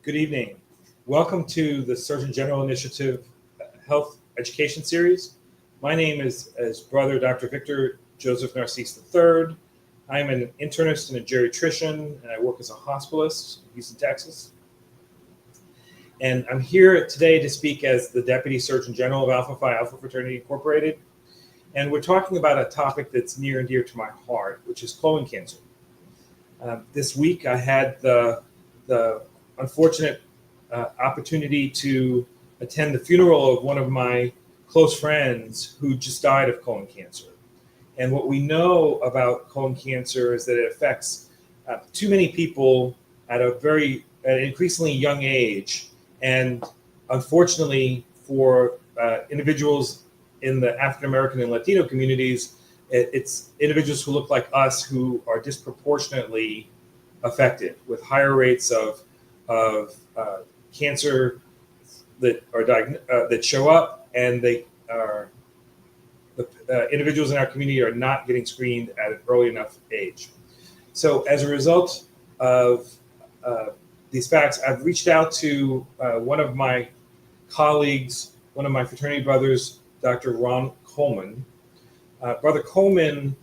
Good evening. Welcome to the Surgeon General Initiative Health Education Series. My name is Brother Dr. Victor Joseph Narcisse III. I am an internist and a geriatrician, and I work as a hospitalist in Houston, Texas. And I'm here today to speak as the Deputy Surgeon General of Alpha Phi Alpha Fraternity Incorporated. And we're talking about a topic that's near and dear to my heart, which is colon cancer. This week I had the unfortunate opportunity to attend the funeral of one of my close friends who just died of colon cancer. And what we know about colon cancer is that it affects too many people at an increasingly young age. And unfortunately for individuals in the African American and Latino communities, it's individuals who look like us who are disproportionately affected with higher rates of cancer that are that show up, and the individuals in our community are not getting screened at an early enough age. So as a result of these facts, I've reached out to one of my colleagues, one of my fraternity brothers, Dr. Ron Coleman. Brother Coleman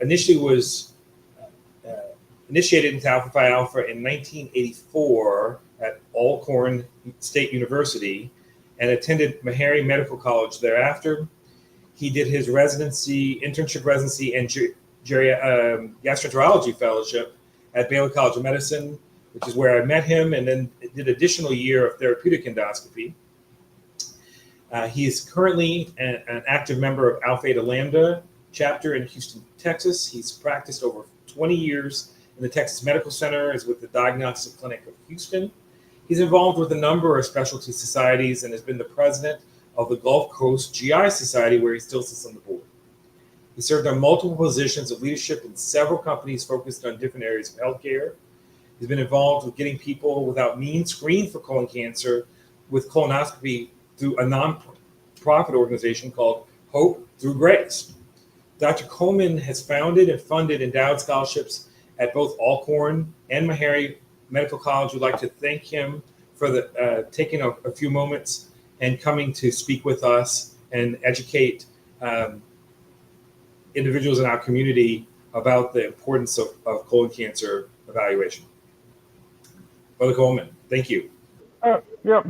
initially was initiated into Alpha Phi Alpha in 1984 at Alcorn State University and attended Meharry Medical College thereafter. He did his internship residency, and gastroenterology fellowship at Baylor College of Medicine, which is where I met him, and then did an additional year of therapeutic endoscopy. He is currently an active member of Alpha Eta Lambda chapter in Houston, Texas. He's practiced over 20 years in the Texas Medical Center, is with the Diagnostic Clinic of Houston. He's involved with a number of specialty societies and has been the president of the Gulf Coast GI Society, where he still sits on the board. He served on multiple positions of leadership in several companies focused on different areas of healthcare. He's been involved with getting people without means screened for colon cancer with colonoscopy through a non-profit organization called Hope Through Grace. Dr. Coleman has founded and funded endowed scholarships at both Alcorn and Meharry Medical College. We'd like to thank him for taking a few moments and coming to speak with us and educate individuals in our community about the importance of colon cancer evaluation. Brother Coleman, thank you.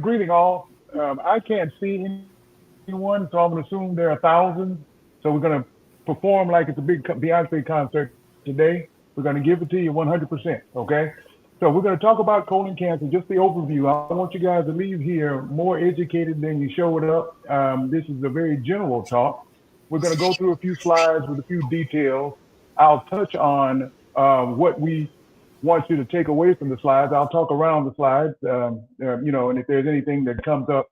Greeting all. I can't see anyone, so I'm going to assume there are thousands. So we're going to perform like it's a big Beyonce concert today. We're going to give it to you 100%, okay? So we're going to talk about colon cancer, just the overview. I want you guys to leave here more educated than you showed up. This is a very general talk. We're going to go through a few slides with a few details. I'll touch on what we want you to take away from the slides. I'll talk around the slides, and if there's anything that comes up,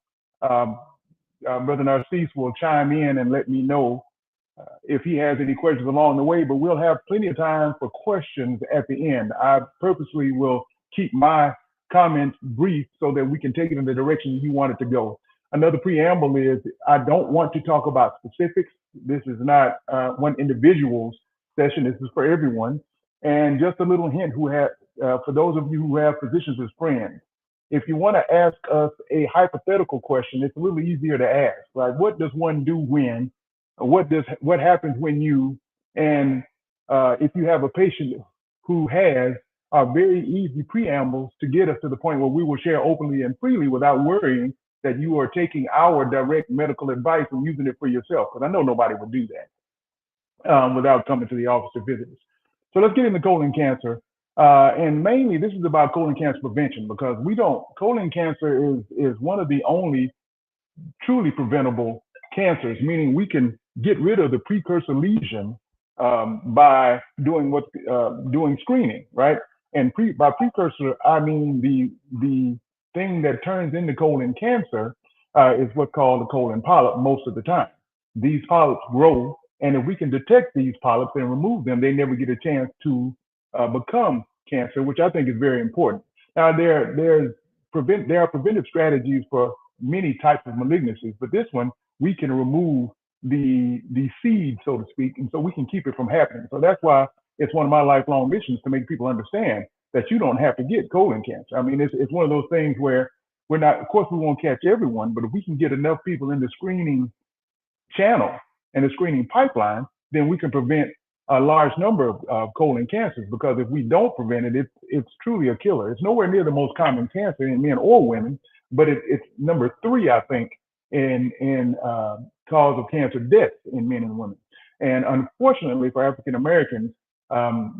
Brother Narcisse will chime in and let me know if he has any questions along the way, but we'll have plenty of time for questions at the end. I purposely will keep my comments brief so that we can take it in the direction you want it to go. Another preamble is I don't want to talk about specifics. This is not one individual's session. This is for everyone. And just a little hint for those of you who have physicians as friends, if you want to ask us a hypothetical question, it's a little easier to ask, right? What does one do when? What happens when you, and if you have a patient who has very easy preambles to get us to the point where we will share openly and freely without worrying that you are taking our direct medical advice and using it for yourself, because I know nobody would do that without coming to the office to visit us. So let's get into colon cancer. And mainly this is about colon cancer prevention, because colon cancer is one of the only truly preventable cancers, meaning we can get rid of the precursor lesion by doing screening, right? And by precursor, I mean the thing that turns into colon cancer is what's called a colon polyp most of the time. These polyps grow, and if we can detect these polyps and remove them, they never get a chance to become cancer, which I think is very important. Now, there are preventive strategies for many types of malignancies, but this one, we can remove the seed, so to speak, and so we can keep it from happening. So that's why it's one of my lifelong missions to make people understand that you don't have to get colon cancer. I mean, it's one of those things where we're not, of course, we won't catch everyone, but if we can get enough people in the screening channel and the screening pipeline, then we can prevent a large number of colon cancers. Because if we don't prevent it, it's truly a killer. It's nowhere near the most common cancer in men or women, but it's number 3, I think, in cause of cancer deaths in men and women. And unfortunately for African Americans,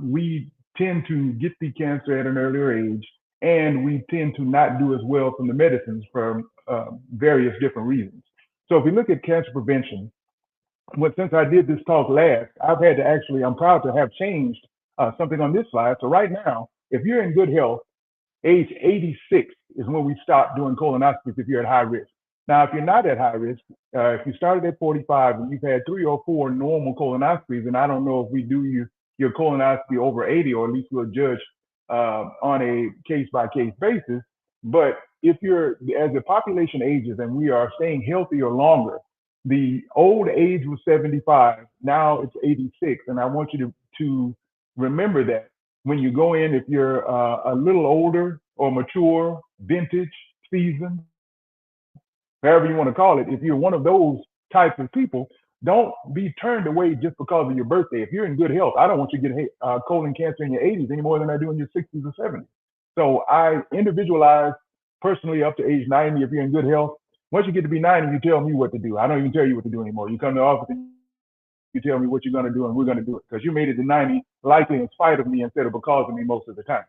we tend to get the cancer at an earlier age, and we tend to not do as well from the medicines for various different reasons. So if we look at cancer prevention, since I did this talk last, I've had to actually, I'm proud to have changed something on this slide. So right now, if you're in good health, age 86 is when we stop doing colonoscopies if you're at high risk. Now, if you're not at high risk, if you started at 45 and you've had 3 or 4 normal colonoscopies, and I don't know if we do your colonoscopy over 80, or at least we'll judge on a case-by-case basis. But if as the population ages and we are staying healthier longer, the old age was 75, now it's 86. And I want you to remember that when you go in, if you're a little older or mature, vintage, seasoned, however you want to call it, if you're one of those types of people, don't be turned away just because of your birthday. If you're in good health, I don't want you to get colon cancer in your 80s any more than I do in your 60s or 70s. So I individualize personally up to age 90 if you're in good health. Once you get to be 90, you tell me what to do. I don't even tell you what to do anymore. You come to the office and you tell me what you're going to do, and we're going to do it, because you made it to 90 likely in spite of me instead of because of me most of the time.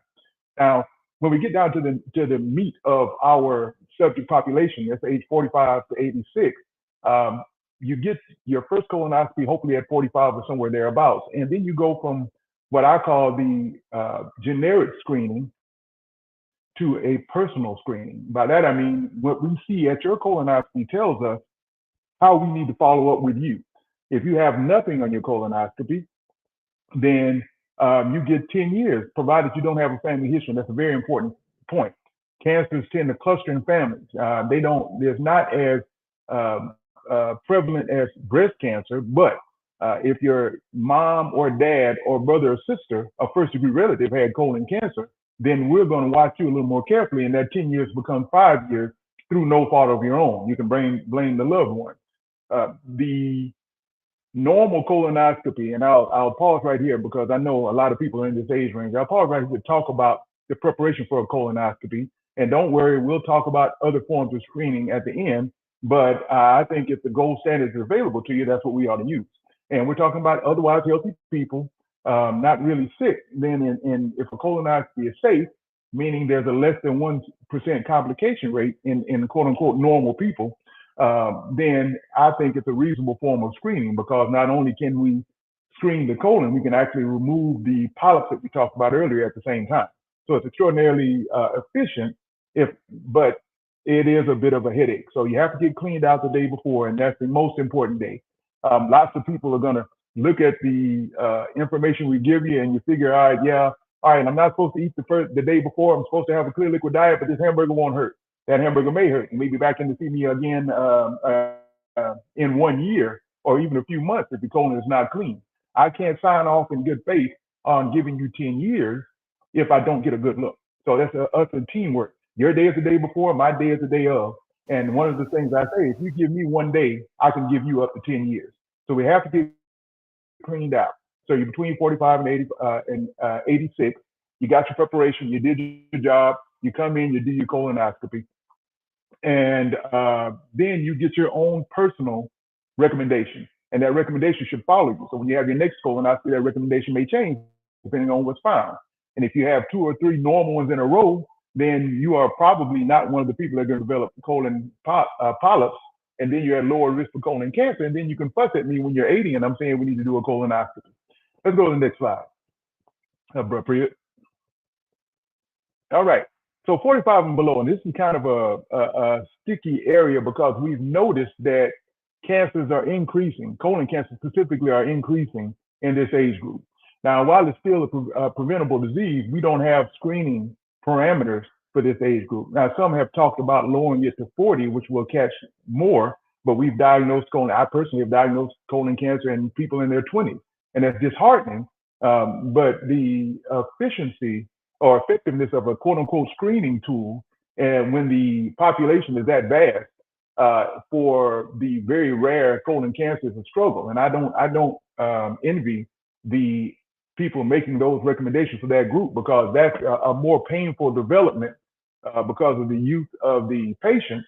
Now, when we get down to the meat of our subject population, that's age 45 to 86, you get your first colonoscopy hopefully at 45 or somewhere thereabouts. And then you go from what I call the generic screening to a personal screening. By that, I mean, what we see at your colonoscopy tells us how we need to follow up with you. If you have nothing on your colonoscopy, then you get 10 years, provided you don't have a family history. That's a very important point. Cancers tend to cluster in families. There's not as prevalent as breast cancer, but if your mom or dad or brother or sister, a first-degree relative, had colon cancer, then we're going to watch you a little more carefully, and that 10 years becomes 5 years through no fault of your own. You can blame the loved one. The normal colonoscopy, and I'll pause right here because I know a lot of people are in this age range. I'll pause right here to talk about the preparation for a colonoscopy. And don't worry, we'll talk about other forms of screening at the end. But I think if the gold standard is available to you, that's what we ought to use. And we're talking about otherwise healthy people, not really sick. Then if a colonoscopy is safe, meaning there's a less than 1% complication rate in quote unquote normal people, then I think it's a reasonable form of screening, because not only can we screen the colon, we can actually remove the polyps that we talked about earlier at the same time. So it's extraordinarily efficient, but it is a bit of a headache. So you have to get cleaned out the day before, and that's the most important day. Lots of people are going to look at the information we give you, and you figure, all right, I'm not supposed to eat the day before. I'm supposed to have a clear liquid diet, but this hamburger won't hurt. That hamburger may hurt. You may be back in to see me again in 1 year or even a few months if the colon is not clean. I can't sign off in good faith on giving you 10 years if I don't get a good look. So that's us a teamwork. Your day is the day before, my day is the day of. And one of the things I say, if you give me 1 day, I can give you up to 10 years. So we have to get cleaned out. So you're between 45 and 86. You got your preparation. You did your job. You come in, you do your colonoscopy. And then you get your own personal recommendation. And that recommendation should follow you. So when you have your next colonoscopy, that recommendation may change depending on what's found. And if you have 2 or 3 normal ones in a row, then you are probably not one of the people that are going to develop colon polyps. And then you're at lower risk for colon cancer. And then you can fuss at me when you're 80 and I'm saying we need to do a colonoscopy. Let's go to the next slide. All right. So 45 and below, and this is kind of a sticky area because we've noticed that cancers are increasing, colon cancers specifically are increasing in this age group. Now, while it's still a preventable disease, we don't have screening parameters for this age group. Now, some have talked about lowering it to 40, which will catch more, but we've diagnosed I personally have diagnosed colon cancer in people in their 20s, and that's disheartening. But the efficiency or effectiveness of a quote unquote screening tool, and when the population is that vast, for the very rare colon cancer is a struggle. And I don't envy the people making those recommendations for that group, because that's a more painful development because of the youth of the patient.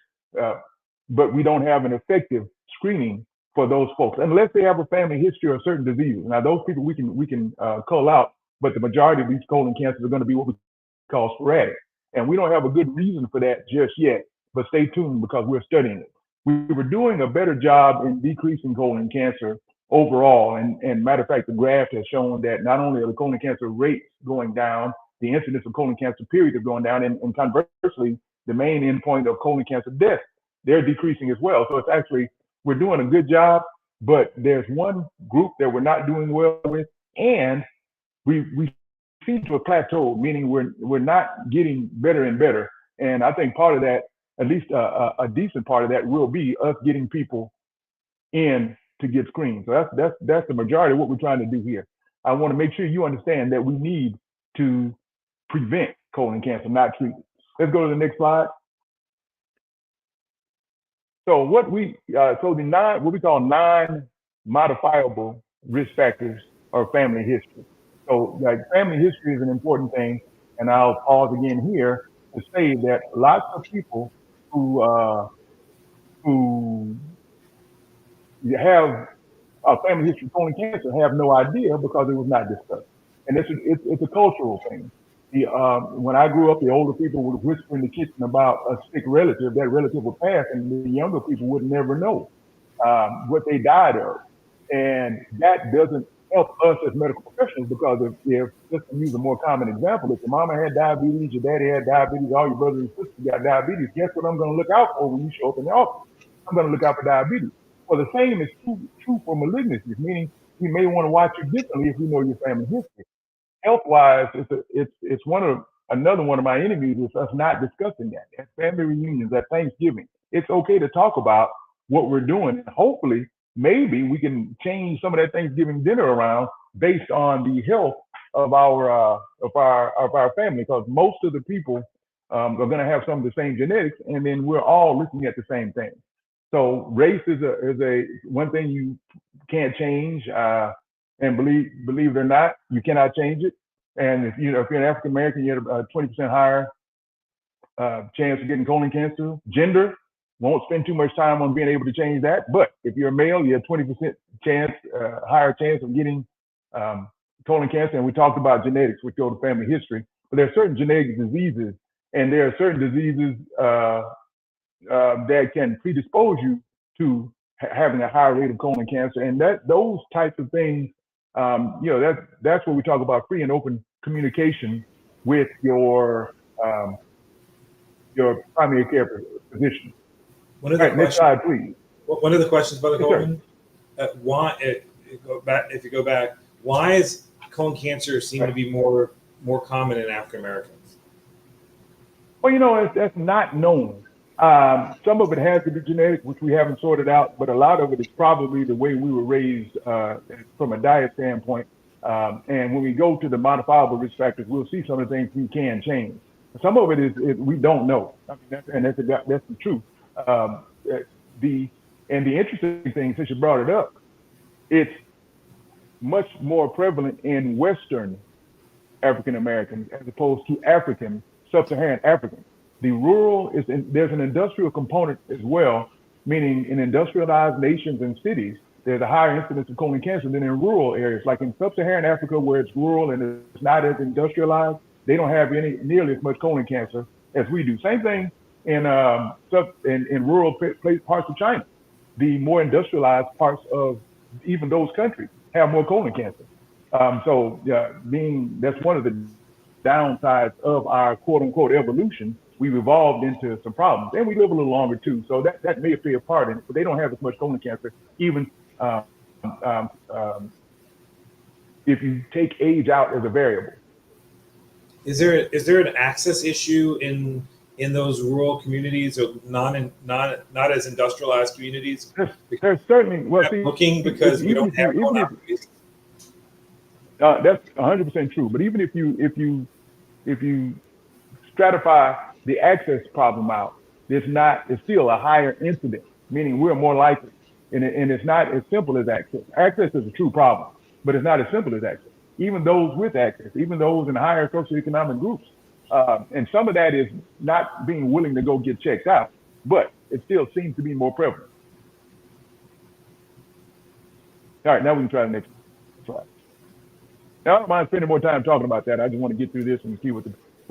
But we don't have an effective screening for those folks unless they have a family history of certain diseases. Now, those people we can cull out, but the majority of these colon cancers are going to be what we call sporadic, and we don't have a good reason for that just yet. But stay tuned, because we're studying it. We were doing a better job in decreasing colon cancer overall, and matter of fact, the graph has shown that not only are the colon cancer rates going down, the incidence of colon cancer period is going down, and conversely, the main endpoint of colon cancer death, they're decreasing as well. So it's actually, we're doing a good job, but there's one group that we're not doing well with, and we seem to have plateaued, meaning we're not getting better and better. And I think part of that, at least a decent part of that, will be us getting people in to get screened. So that's the majority of what we're trying to do here. I want to make sure you understand that we need to prevent colon cancer, not treat it. Let's go to the next slide. So what we call non-modifiable risk factors are family history. So like family history is an important thing, and I'll pause again here to say that lots of people who have a family history of colon cancer have no idea because it was not discussed, and it's a cultural thing. When I grew up, the older people would whisper in the kitchen about a sick relative. That relative would pass, and the younger people would never know what they died of. And that doesn't help us as medical professionals, because if just to use a more common example, if your mama had diabetes, your daddy had diabetes, all your brothers and sisters got diabetes, guess what I'm going to look out for when you show up in the office? I'm going to look out for diabetes. Well, the same is true for malignancies, meaning we may want to watch you differently if we know your family history. Health-wise, it's another one of my enemies is us not discussing that. At family reunions, at Thanksgiving, it's okay to talk about what we're doing. And hopefully, maybe we can change some of that Thanksgiving dinner around based on the health of our family, because most of the people are going to have some of the same genetics, and then we're all looking at the same thing. So race is a one thing you can't change. And believe it or not, you cannot change it. And if you're an African American, you have a 20% higher chance of getting colon cancer. Gender, won't spend too much time on being able to change that. But if you're a male, you have 20% higher chance of getting colon cancer. And we talked about genetics, which go to family history. But there are certain genetic diseases, and there are certain diseases that can predispose you to having a higher rate of colon cancer. And those types of things, that's where we talk about free and open communication with your primary care physician. One of the next slide, please. One of the questions, Brother Yes, Coleman, if you go back, why is colon cancer seem to be more common in African Americans? Well, that's not known. Some of it has to be genetic, which we haven't sorted out, but a lot of it is probably the way we were raised from a diet standpoint. And when we go to the modifiable risk factors, we'll see some of the things we can change. Some of it is we don't know. I mean, that's the truth. The interesting thing, since you brought it up, it's much more prevalent in Western African Americans as opposed to African, sub-Saharan Africans. The rural there's an industrial component as well, meaning in industrialized nations and cities, there's a higher incidence of colon cancer than in rural areas. Like in sub-Saharan Africa, where it's rural and it's not as industrialized, they don't have nearly as much colon cancer as we do. Same thing in rural parts of China. The more industrialized parts of even those countries have more colon cancer. That's one of the downsides of our quote unquote evolution. We've evolved into some problems, and we live a little longer too. So that may play a part in it, but they don't have as much colon cancer, even if you take age out as a variable. Is there an access issue in those rural communities or not as industrialized communities? There's certainly looking because we don't have colonoscopies. That's 100% true. But even if you if you stratify the access problem out, it's still a higher incidence, meaning we're more likely. And it's not as simple as access. Access is a true problem, but it's not as simple as access. Even those with access, even those in higher socioeconomic groups, and some of that is not being willing to go get checked out, but it still seems to be more prevalent. All right, now we can try the next slide. Now, I don't mind spending more time talking about that. I just want to get through this and see what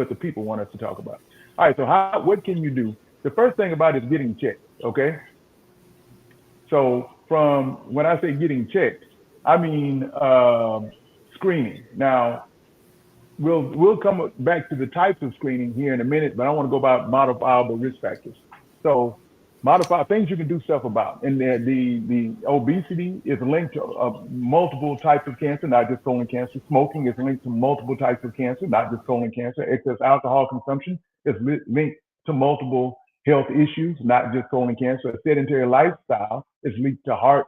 the people want us to talk about. All right, so what can you do? The first thing about it is getting checked, okay? So from when I say getting checked, I mean screening. Now, we'll come back to the types of screening here in a minute, but I want to go about modifiable risk factors. So modify things you can do stuff about. And the obesity is linked to multiple types of cancer, not just colon cancer. Smoking is linked to multiple types of cancer, not just colon cancer. Excess alcohol consumption is linked to multiple health issues, not just colon cancer. A sedentary lifestyle is linked to heart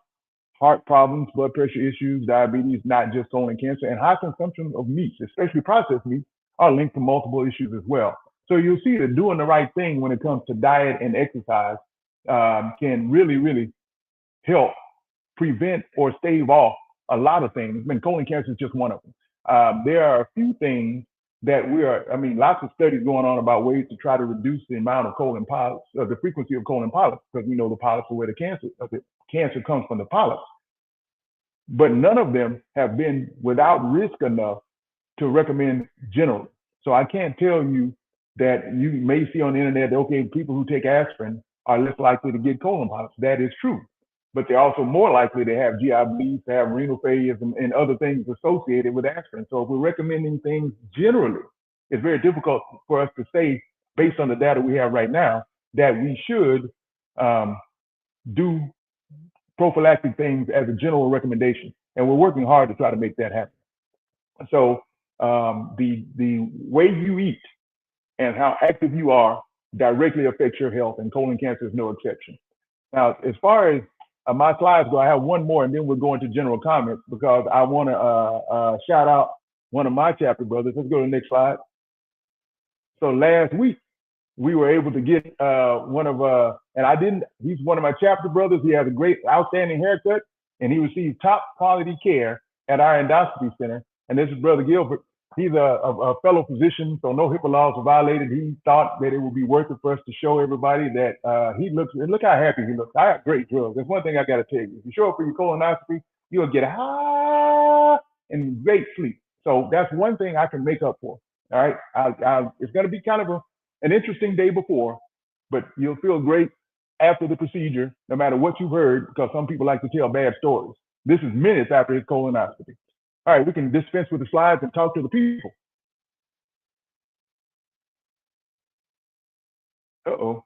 problems, blood pressure issues, diabetes, not just colon cancer. And high consumption of meats, especially processed meats, are linked to multiple issues as well. So you'll see that doing the right thing when it comes to diet and exercise can really, really help prevent or stave off a lot of things. And colon cancer is just one of them. There are a few things that lots of studies going on about ways to try to reduce the amount of colon polyps, or the frequency of colon polyps, because we know the polyps are where the cancer comes from, the polyps. But none of them have been without risk enough to recommend generally. So I can't tell you that you may see on the internet, okay, people who take aspirin are less likely to get colon polyps. That is true. But they're also more likely to have GI bleeds, to have renal failures, and other things associated with aspirin. So if we're recommending things generally, it's very difficult for us to say, based on the data we have right now, that we should do prophylactic things as a general recommendation. And we're working hard to try to make that happen. So the way you eat and how active you are directly affects your health, and colon cancer is no exception. Now, as far as my slides go, I have one more, and then we're going to general comments, because I want to shout out one of my chapter brothers. Let's go to the next slide. So last week, we were able to get he's one of my chapter brothers. He has a great, outstanding haircut, and he received top quality care at our endoscopy center. And this is Brother Gilbert. He's a fellow physician, so no HIPAA laws are violated. He thought that it would be worth it for us to show everybody that look how happy he looks. I have great drugs. That's one thing I got to tell you. If you show up for your colonoscopy, you'll get high and great sleep. So that's one thing I can make up for. All right. It's going to be kind of an interesting day before, but you'll feel great after the procedure, no matter what you've heard, because some people like to tell bad stories. This is minutes after his colonoscopy. All right, we can dispense with the slides and talk to the people. Uh-oh.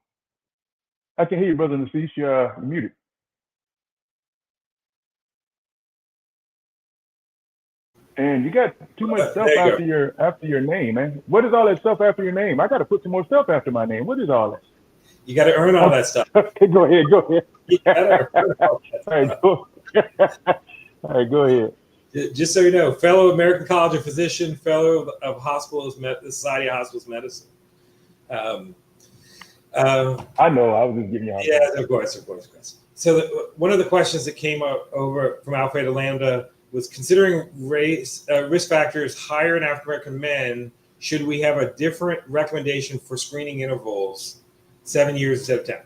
I can hear you, Brother Nasish. You're muted. And you got too much stuff after your name, man. What is all that stuff after your name? I got to put some more stuff after my name. What is all that? You got to earn all that stuff. Okay, go ahead. You gotta earn all that stuff. All right, go ahead. Just so you know, fellow American College of Physicians, fellow of the Society of Hospitals Medicine. I know. I was just giving you. Yeah, of course. So one of the questions that came up over from Alpha to Lambda was, considering risk factors higher in African American men, should we have a different recommendation for screening intervals, 7 years instead of 10?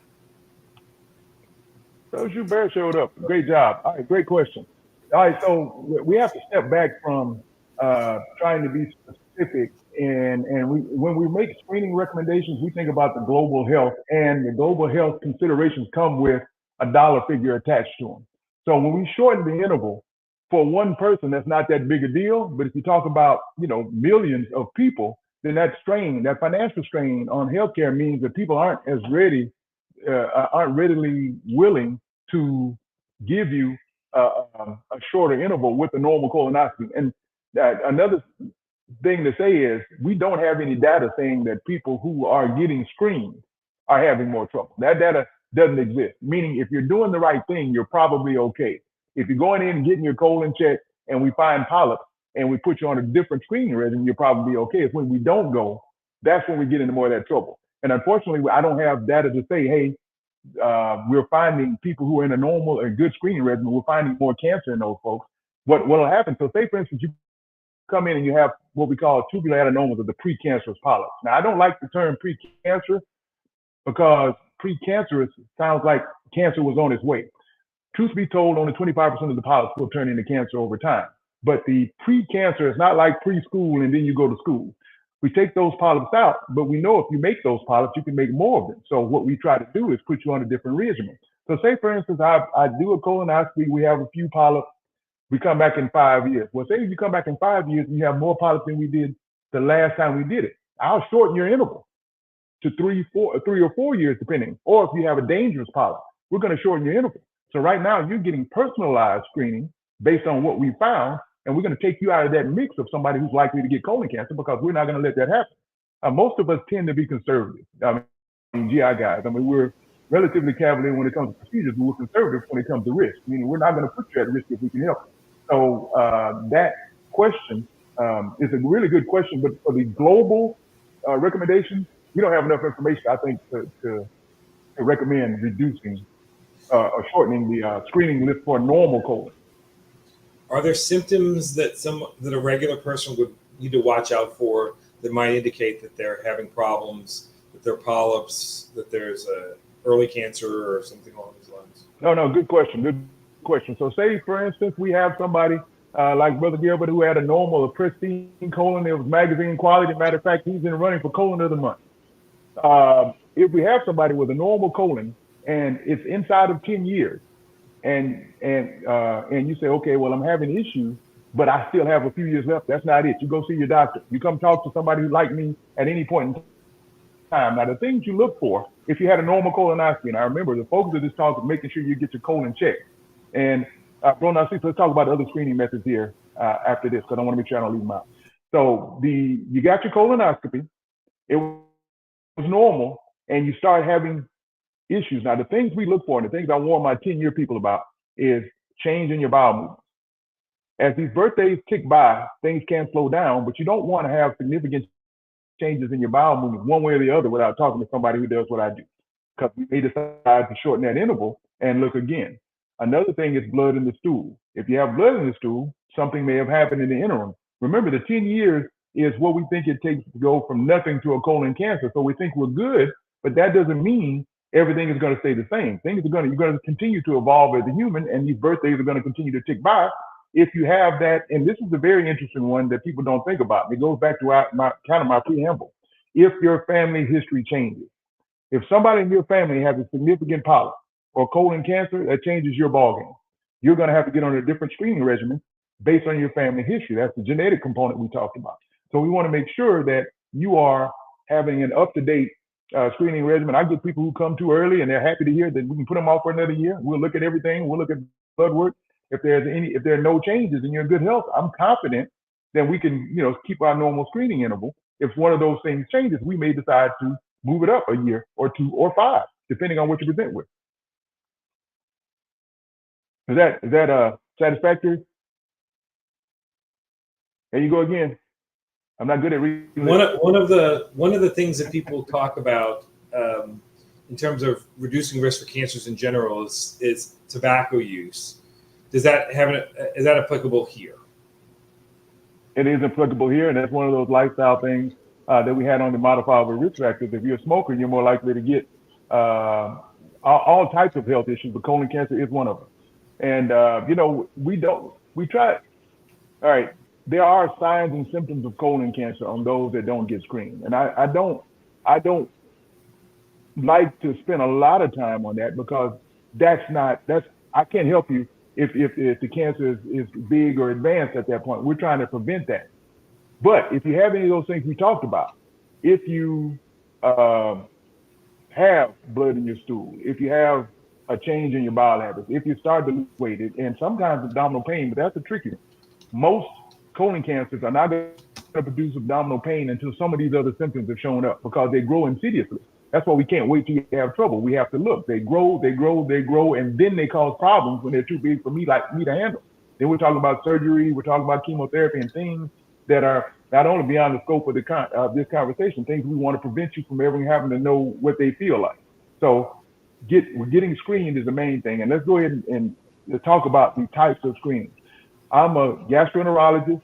So Schubert showed up. Great job. All right, great question. All right, so we have to step back from trying to be specific, and when we make screening recommendations, we think about the global health, and the global health considerations come with a dollar figure attached to them. So when we shorten the interval, for one person, that's not that big a deal, but if you talk about millions of people, then that financial strain on healthcare means that people aren't readily willing to give you a shorter interval with a normal colonoscopy. And another thing to say is, we don't have any data saying that people who are getting screened are having more trouble. That data doesn't exist, meaning if you're doing the right thing, you're probably okay. If you're going in and getting your colon checked and we find polyps, and we put you on a different screening regimen, you'll probably be okay. It's when we don't go, that's when we get into more of that trouble. And unfortunately, I don't have data to say, hey, we're finding people who are in a normal and good screening regimen, we're finding more cancer in those folks. What'll happen? So say, for instance, you come in and you have what we call tubular adenomas of the precancerous polyps. Now, I don't like the term precancer because precancerous sounds like cancer was on its way. Truth be told, only 25% of the polyps will turn into cancer over time. But the precancer is not like preschool and then you go to school. We take those polyps out, but we know if you make those polyps, you can make more of them. So what we try to do is put you on a different regimen. So say, for instance, I do a colonoscopy, we have a few polyps, we come back in 5 years. Well, say if you come back in 5 years and you have more polyps than we did the last time we did it, I'll shorten your interval to 3 or 4 years, depending. Or if you have a dangerous polyp, we're going to shorten your interval. So right now you're getting personalized screening based on what we found, and we're going to take you out of that mix of somebody who's likely to get colon cancer because we're not going to let that happen. Most of us tend to be conservative. I mean, GI guys. I mean, we're relatively cavalier when it comes to procedures, but we're conservative when it comes to risk. Meaning we're not going to put you at risk if we can help you. So that question is a really good question, but for the global recommendation, we don't have enough information, I think, to recommend reducing or shortening the screening list for a normal colon. Are there symptoms that a regular person would need to watch out for that might indicate that they're having problems, that there are polyps, that there's a early cancer or something along these lines? No, good question. Good question. So say, for instance, we have somebody like Brother Gilbert who had a normal, a pristine colon. It was magazine quality. Matter of fact, he's in the running for colon of the month. If we have somebody with a normal colon and it's inside of 10 years, and you say, okay, well, I'm having issues, but I still have a few years left. That's not it. You go see your doctor. You come talk to somebody who like me at any point in time. Now, the things you look for, if you had a normal colonoscopy, and I remember the focus of this talk is making sure you get your colon checked. And Bro Narcisse, let's talk about the other screening methods here after this, because I want to make sure I don't leave them out. So you got your colonoscopy, it was normal, and you start having issues. Now, the things we look for and the things I warn my 10-year people about is change in your bowel movements. As these birthdays tick by, things can slow down, but you don't want to have significant changes in your bowel movements one way or the other without talking to somebody who does what I do, because we may decide to shorten that interval and look again. Another thing is blood in the stool. If you have blood in the stool, something may have happened in the interim. Remember, the 10 years is what we think it takes to go from nothing to a colon cancer. So we think we're good, but that doesn't mean everything is going to stay the same. You're going to continue to evolve as a human, and these birthdays are going to continue to tick by. If you have that, and this is a very interesting one that people don't think about. It goes back to my preamble. If your family history changes, if somebody in your family has a significant polyp or colon cancer, that changes your ballgame. You're going to have to get on a different screening regimen based on your family history. That's the genetic component we talked about. So we want to make sure that you are having an up-to-date screening regimen. I get people who come too early and they're happy to hear that we can put them off for another year. We'll look at everything. We'll look at blood work. If there are no changes and you're in good health, I'm confident that we can, keep our normal screening interval. If one of those things changes, we may decide to move it up a year or 2 or 5, depending on what you present with. Is that satisfactory? There you go again. I'm not good at reading. One of the things that people talk about in terms of reducing risk for cancers in general is tobacco use. Is that applicable here? It is applicable here, and that's one of those lifestyle things that we had on the modifiable risk factors. If you're a smoker, you're more likely to get all types of health issues, but colon cancer is one of them. And we try. All right, there are signs and symptoms of colon cancer on those that don't get screened, and I don't like to spend a lot of time on that because I can't help you if the cancer is big or advanced at that point. We're trying to prevent that. But if you have any of those things we talked about, if you have blood in your stool, if you have a change in your bowel habits, if you start to lose weight, and sometimes abdominal pain, but that's a tricky one. Most colon cancers are not going to produce abdominal pain until some of these other symptoms have shown up because they grow insidiously. That's why we can't wait till you have trouble. We have to look. They grow, and then they cause problems when they're too big for me to handle. Then we're talking about surgery, we're talking about chemotherapy and things that are not only beyond the scope of this conversation, things we want to prevent you from ever having to know what they feel like. So getting screened is the main thing. And let's go ahead and talk about the types of screening. I'm a gastroenterologist.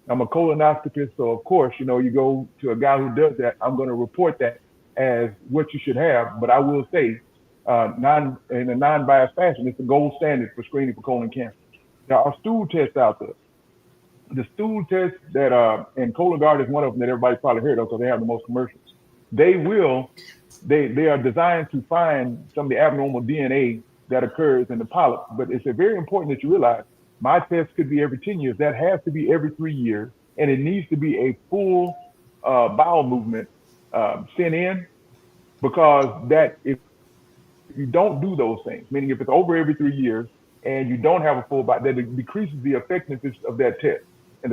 I'm a colonoscopist. So of course, you go to a guy who does that. I'm going to report that as what you should have. But I will say, in a non-biased fashion, it's the gold standard for screening for colon cancer. There are stool tests out there. The stool tests that and Cologuard is one of them that everybody's probably heard of because they have the most commercials. They are designed to find some of the abnormal DNA that occurs in the polyp. But it's very important that you realize my test could be every 10 years. That has to be every 3 years. And it needs to be a full bowel movement sent in, because that if you don't do those things, meaning if it's over every 3 years and you don't have a full bowel, that it decreases the effectiveness of that test. And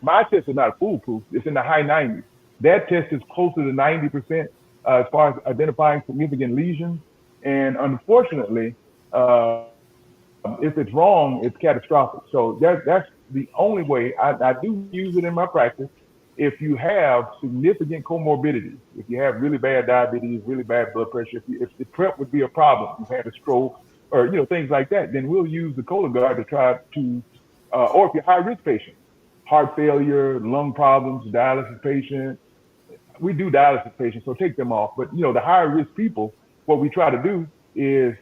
my test is not foolproof. It's in the high 90s. That test is closer to 90% as far as identifying significant lesions. And unfortunately, if it's wrong, it's catastrophic. So that's the only way. I do use it in my practice. If you have significant comorbidities, if you have really bad diabetes, really bad blood pressure, if the PrEP would be a problem, you've had a stroke or things like that, then we'll use the Cologuard to try to, or if you're a high-risk patient, heart failure, lung problems, dialysis patient, we do dialysis patients, so take them off. But the higher risk people, what we try to do is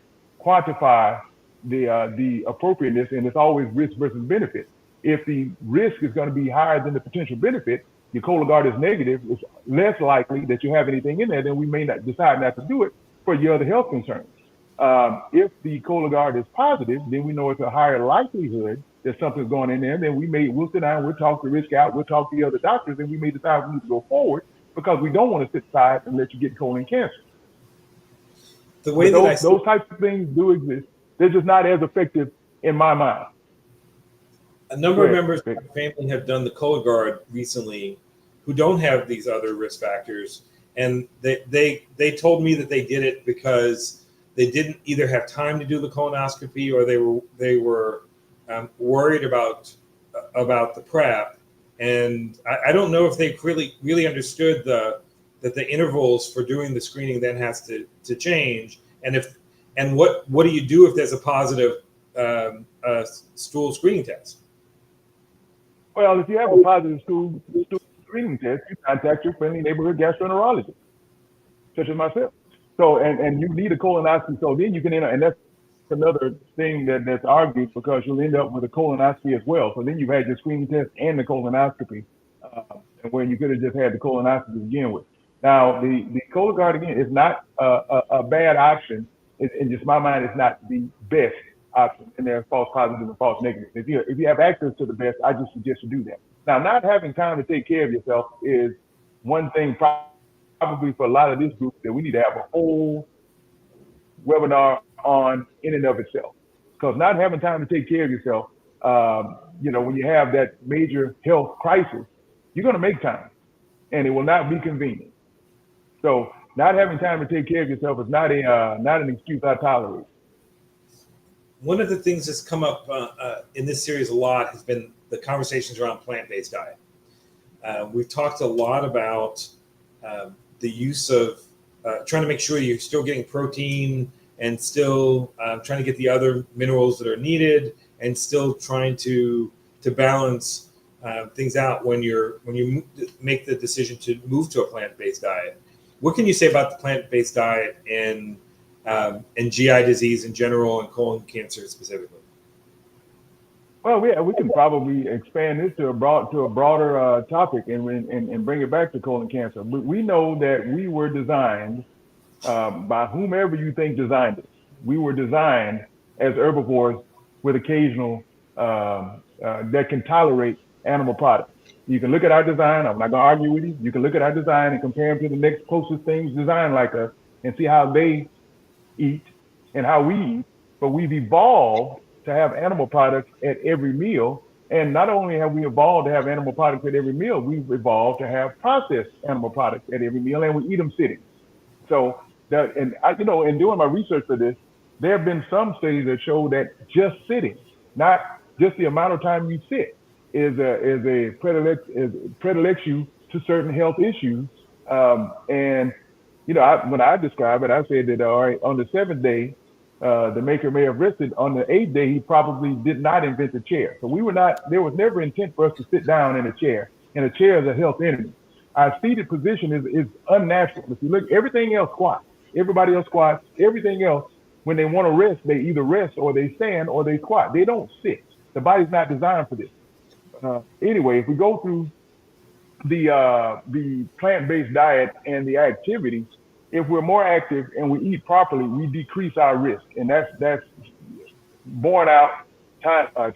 quantify the appropriateness, and it's always risk versus benefit. If the risk is going to be higher than the potential benefit, your Cologuard is negative, it's less likely that you have anything in there, then we may not decide not to do it for your other health concerns. If the Cologuard is positive, then we know it's a higher likelihood that something's going in there. Then we'll sit down, we'll talk the risk out, we'll talk to the other doctors, and we may decide we need to go forward, because we don't want to sit aside and let you get colon cancer. The way those types of things do exist. They're just not as effective in my mind. A number of members of my family have done the Cologuard recently who don't have these other risk factors. And they told me that they did it because they didn't either have time to do the colonoscopy, or they were worried about the PrEP. And I don't know if they really understood that the intervals for doing the screening then has to change. And what do you do if there's a positive stool screening test? Well, if you have a positive stool screening test, you contact your friendly neighborhood gastroenterologist, such as myself. So, and you need a colonoscopy. So then you can and that's another thing that's argued, because you'll end up with a colonoscopy as well. So then you've had your screening test and the colonoscopy, when you could have just had the colonoscopy to begin with. Now, the Cologuard, again, is not a bad option. In just my mind, it's not the best option. And there's false positives and false negatives. If you have access to the best, I just suggest you do that. Now, not having time to take care of yourself is one thing probably for a lot of this group that we need to have a whole webinar on in and of itself. Because not having time to take care of yourself, when you have that major health crisis, you're going to make time, and it will not be convenient. So not having time to take care of yourself is not an excuse I tolerate. One of the things that's come up in this series a lot has been the conversations around plant-based diet. We've talked a lot about the use of trying to make sure you're still getting protein and still trying to get the other minerals that are needed, and still trying to balance things out when you make the decision to move to a plant-based diet. What can you say about the plant-based diet and GI disease in general and colon cancer specifically? Well, we can probably expand this to a broader topic and bring it back to colon cancer. We know that we were designed by whomever you think designed us. We were designed as herbivores with occasional that can tolerate animal products. You can look at our design. I'm not going to argue with you. You can look at our design and compare them to the next closest things designed like us and see how they eat and how we eat. But we've evolved to have animal products at every meal. And not only have we evolved to have animal products at every meal, we've evolved to have processed animal products at every meal, and we eat them sitting. So in doing my research for this, there have been some studies that show that just sitting, not just the amount of time you sit predilects you to certain health issues. And when I describe it, I say that all right, on the seventh day, the maker may have rested. On the eighth day, he probably did not invent the chair. So we were not. There was never intent for us to sit down in a chair. And a chair is a health enemy. Our seated position is unnatural. If you look, everything else squats. Everybody else squats. Everything else, when they want to rest, they either rest or they stand or they squat. They don't sit. The body's not designed for this. Anyway, if we go through the plant-based diet and the activity, if we're more active and we eat properly, we decrease our risk, and that's borne out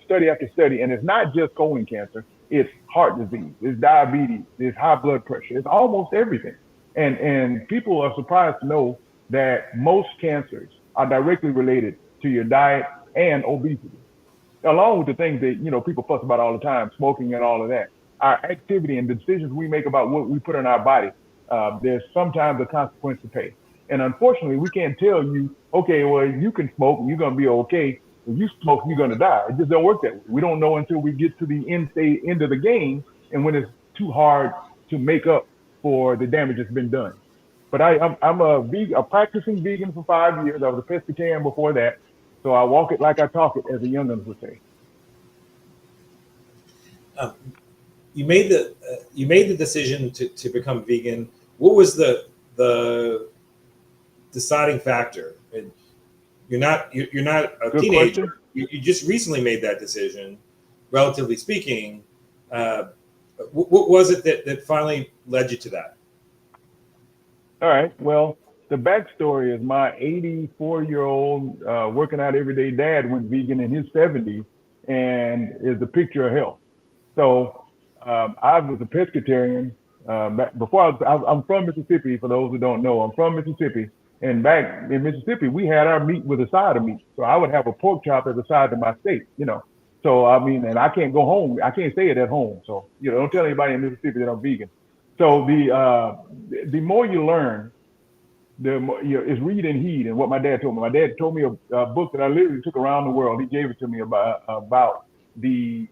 study after study. And it's not just colon cancer; it's heart disease, it's diabetes, it's high blood pressure, it's almost everything. And people are surprised to know that most cancers are directly related to your diet and obesity, along with the things that people fuss about all the time, smoking and all of that. Our activity and the decisions we make about what we put in our body, there's sometimes a consequence to pay. And unfortunately, we can't tell you, okay, well, you can smoke and you're going to be okay. If you smoke, you're going to die. It just don't work that way. We don't know until we get to the end of the game, and when it's too hard to make up for the damage that's been done. But I'm a practicing vegan for 5 years. I was a pescatarian before that. So I walk it like I talk it, as the young'uns would say. You made the decision to become vegan. What was the deciding factor? And you're not a Good teenager. You just recently made that decision, relatively speaking. What was it that finally led you to that? All right. Well, the backstory is my 84-year-old working out everyday dad went vegan in his 70s and is the picture of health. So I was a pescatarian before. I'm from Mississippi. For those who don't know, I'm from Mississippi. And back in Mississippi, we had our meat with a side of meat. So I would have a pork chop as a side to my steak. So I mean, and I can't go home. I can't say it at home. So don't tell anybody in Mississippi that I'm vegan. So the more you learn, the more, is read and heed. And what my dad told me. My dad told me a book that I literally took around the world. He gave it to me about the,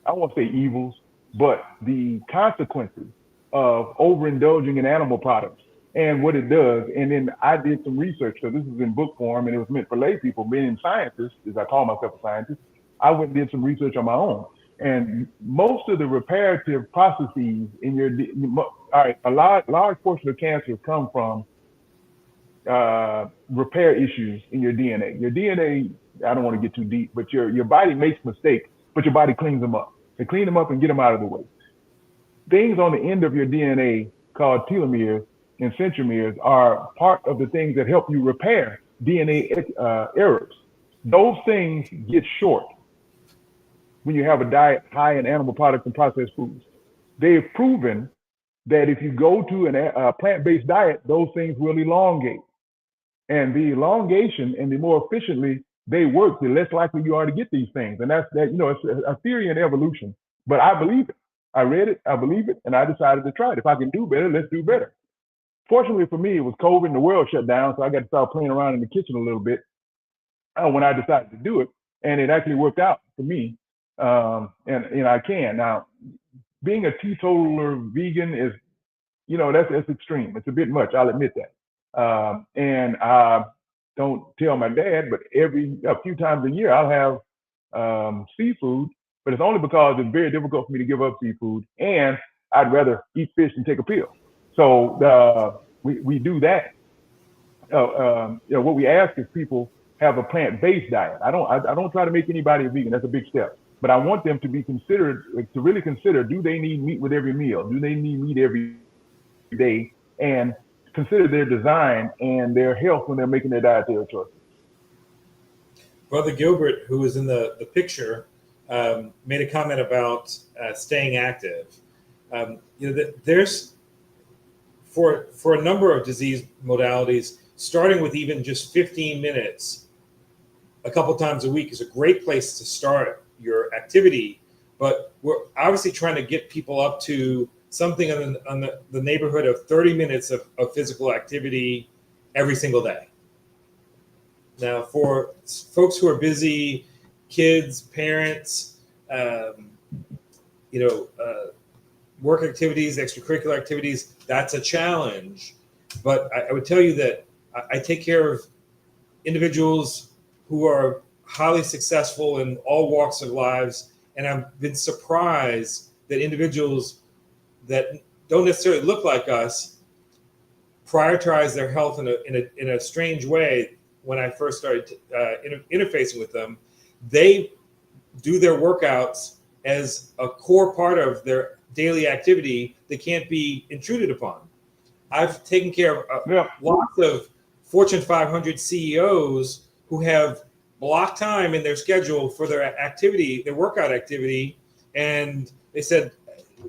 I won't say evils, but the consequences of overindulging in animal products and what it does. And then I did some research. So this is in book form, and it was meant for lay people. Being scientists, as I call myself a scientist, I went and did some research on my own. And most of the reparative processes in your, all right, a large portion of cancer come from repair issues in your DNA. Your DNA, I don't want to get too deep, but your body makes mistakes, but your body cleans them up. They clean them up and get them out of the way. Things on the end of your DNA called telomeres and centromeres are part of the things that help you repair DNA errors. Those things get short when you have a diet high in animal products and processed foods. They've proven that if you go to a plant-based diet, those things will elongate. And the elongation and the more efficiently they work, the less likely you are to get these things. And that's that, it's a theory in evolution, but I believe it. I read it, I believe it, and I decided to try it. If I can do better, let's do better. Fortunately for me, it was COVID and the world shut down, so I got to start playing around in the kitchen a little bit when I decided to do it. And it actually worked out for me. And I can. Now, being a teetotaler vegan is, that's extreme. It's a bit much, I'll admit that. And I don't tell my dad, but a few times a year I'll have seafood, but it's only because it's very difficult for me to give up seafood, and I'd rather eat fish than take a pill. So we do that. What we ask is people have a plant-based diet. I don't try to make anybody a vegan. That's a big step. But I want them to be considered, to really consider, do they need meat with every meal? Do they need meat every day? And consider their design and their health when they're making their dietary choices. Brother Gilbert, who was in the picture, made a comment about staying active. There's for a number of disease modalities, starting with even just 15 minutes a couple times a week is a great place to start your activity. But we're obviously trying to get people up to something on the neighborhood of 30 minutes of physical activity every single day. Now, for folks who are busy, kids, parents, um, you know, work activities, extracurricular activities, that's a challenge. But I would tell you that I take care of individuals who are highly successful in all walks of lives. And I've been surprised that individuals that don't necessarily look like us prioritize their health in a strange way. When I first started interfacing with them, they do their workouts as a core part of their daily activity that can't be intruded upon. I've taken care of lots of Fortune 500 CEOs who have blocked time in their schedule for their activity, their workout activity, and they said,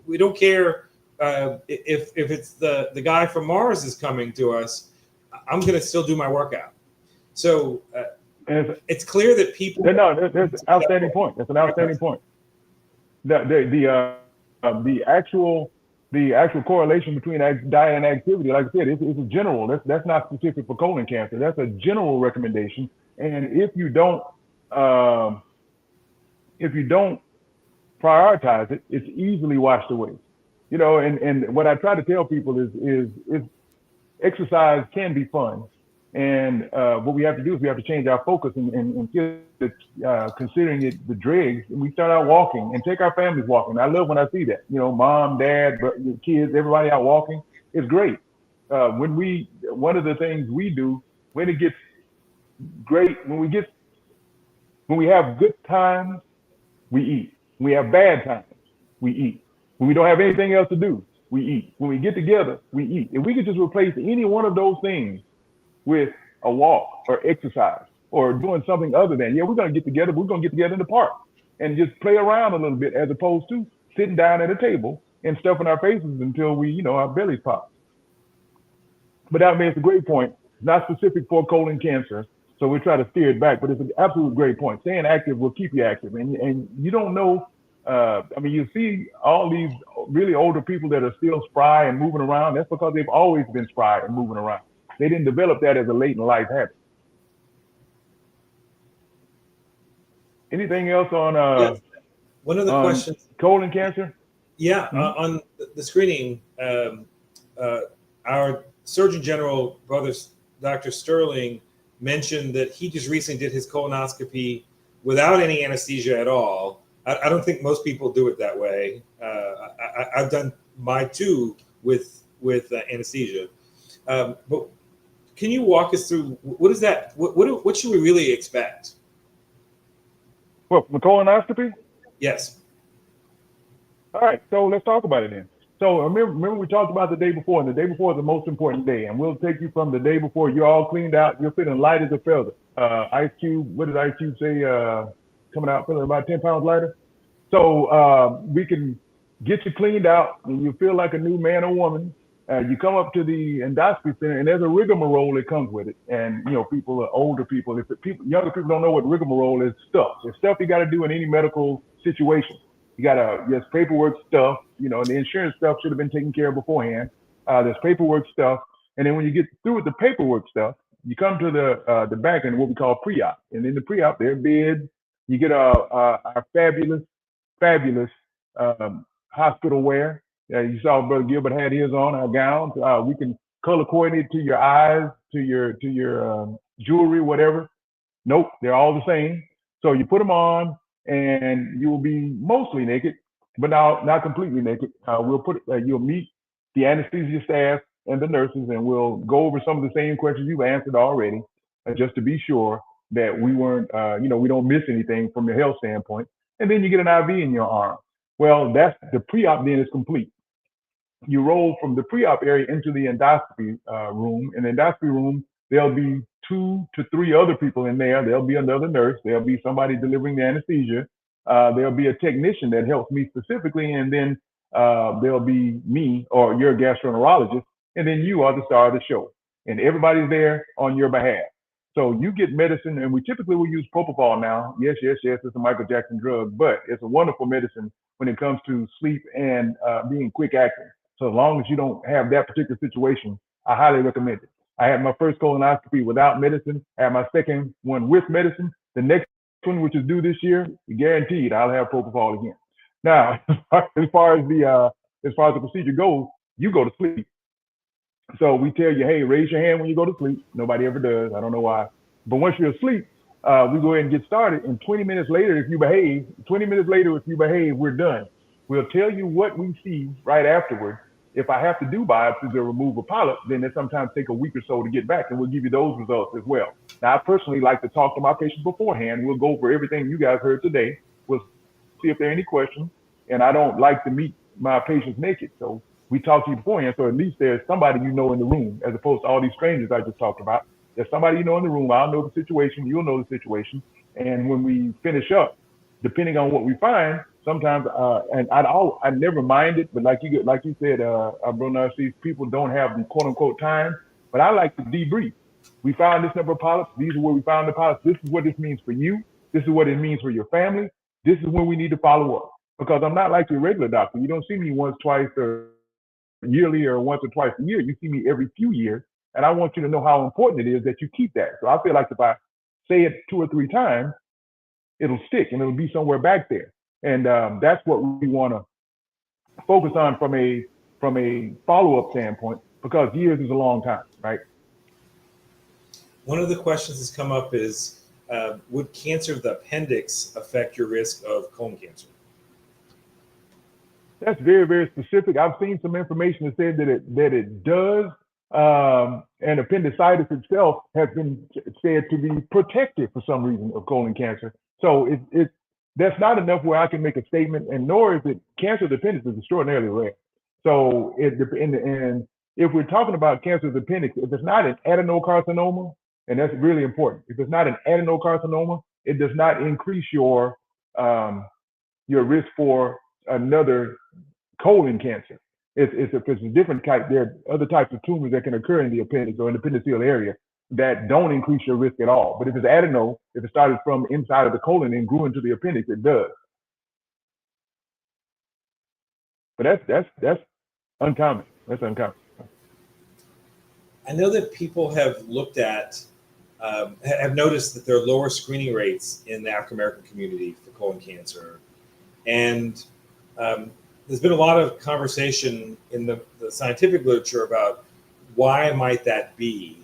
"We don't care if it's the guy from Mars is coming to us. I'm going to still do my workout." So it's clear that people. No, that's an outstanding point. That's an outstanding point. The actual correlation between diet and activity, like I said, it's a general. That's not specific for colon cancer. That's a general recommendation. And if you don't prioritize it, it's easily washed away. You know, and what I try to tell people is exercise can be fun. And what we have to do is we have to change our focus and considering it the dregs. And we start out walking and take our families walking. I love when I see that. You know, mom, dad, kids, everybody out walking. It's great. One of the things we do when it gets great, when we have good times, we eat. When we have bad times, we eat. When we don't have anything else to do, we eat. When we get together, we eat. If we could just replace any one of those things with a walk or exercise or doing something other than, we're going to get together, we're going to get together in the park and just play around a little bit as opposed to sitting down at a table and stuffing our faces until our bellies pop. But I mean, it's a great point. Not specific for colon cancer, so we try to steer it back, but it's an absolute great point. Staying active will keep you active. And you don't know, you see all these really older people that are still spry and moving around. That's because they've always been spry and moving around. They didn't develop that as a late in life habit. Anything else on one of the questions? Colon cancer? Yeah, on the screening, our Surgeon General, brother Dr. Sterling, mentioned that he just recently did his colonoscopy without any anesthesia at all. I don't think most people do it that way. I've done my two with anesthesia. But can you walk us through what is that? What should we really expect? Well, the colonoscopy? Yes. All right, so let's talk about it then. So remember we talked about the day before, and the day before is the most important day. And we'll take you from the day before. You're all cleaned out. You're feeling light as a feather. Ice Cube, what did Ice Cube say? Coming out feeling about 10 pounds lighter. So we can get you cleaned out, and you feel like a new man or woman. You come up to the endoscopy center, and there's a rigmarole that comes with it. And people are older people. Younger people don't know what rigmarole is. It's stuff you got to do in any medical situation. You got there's paperwork stuff. The insurance stuff should have been taken care of beforehand. There's paperwork stuff, and then when you get through with the paperwork stuff, you come to the back end, what we call pre-op. And in the pre-op, there are beds. You get our fabulous hospital wear. You saw Brother Gilbert had his on, our gowns. We can color coordinate to your eyes, to your jewelry, whatever. Nope, they're all the same. So you put them on, and you will be mostly naked, but now not completely naked. You'll meet the anesthesia staff and the nurses, and we'll go over some of the same questions you've answered already, just to be sure that we weren't, we don't miss anything from the health standpoint. And then you get an IV in your arm. Well, that's the pre-op then is complete. You roll from the pre-op area into the endoscopy room. In the endoscopy room, there'll be 2 to 3 other people in there. There'll be another nurse. There'll be somebody delivering the anesthesia. There'll be a technician that helps me specifically. And then there'll be me or your gastroenterologist. And then you are the star of the show. And everybody's there on your behalf. So you get medicine, and we typically will use propofol now. Yes, it's a Michael Jackson drug, but it's a wonderful medicine when it comes to sleep and being quick acting. So as long as you don't have that particular situation, I highly recommend it. I had my first colonoscopy without medicine. I had my second one with medicine. The next one, which is due this year, guaranteed I'll have propofol again. Now, as far as the procedure goes, you go to sleep. So we tell you, hey, raise your hand when you go to sleep. Nobody ever does. I don't know why. But once you're asleep, we go ahead and get started. And 20 minutes later, if you behave, we're done. We'll tell you what we see right afterward. If I have to do biopsies or remove a polyp, then it sometimes take a week or so to get back, and we'll give you those results as well. Now, I personally like to talk to my patients beforehand. We'll go over everything you guys heard today. We'll see if there are any questions. And I don't like to meet my patients naked. So we talk to you beforehand. So at least there's somebody you know in the room, as opposed to all these strangers I just talked about. There's somebody you know in the room. I'll know the situation. You'll know the situation. And when we finish up, depending on what we find, sometimes, and I never mind it, but like you said, Bro Narcisse, people don't have the quote unquote time, but I like to debrief. We found this number of polyps. These are where we found the polyps. This is what this means for you. This is what it means for your family. This is when we need to follow up, because I'm not like your regular doctor. You don't see me once, twice, or yearly, or once or twice a year. You see me every few years, and I want you to know how important it is that you keep that. So I feel like if I say it 2 or 3 times, it'll stick and it'll be somewhere back there. And that's what we want to focus on from a follow-up standpoint, because years is a long time, right? One of the questions that's come up is, would cancer of the appendix affect your risk of colon cancer? That's very, very specific. I've seen some information that said that it does, and appendicitis itself has been said to be protective for some reason of colon cancer. So that's not enough where I can make a statement, and nor is it. Cancer of the appendix is extraordinarily rare. So and if we're talking about cancer of the appendix, if it's not an adenocarcinoma, and that's really important, if it's not an adenocarcinoma, it does not increase your risk for another colon cancer. If it's a different type, there are other types of tumors that can occur in the appendix or in the appendiceal area that don't increase your risk at all. But if it's adeno, if it started from inside of the colon and grew into the appendix, it does. But that's uncommon. That's uncommon. I know that people have looked at, have noticed that there are lower screening rates in the African American community for colon cancer. And there's been a lot of conversation in the scientific literature about why might that be.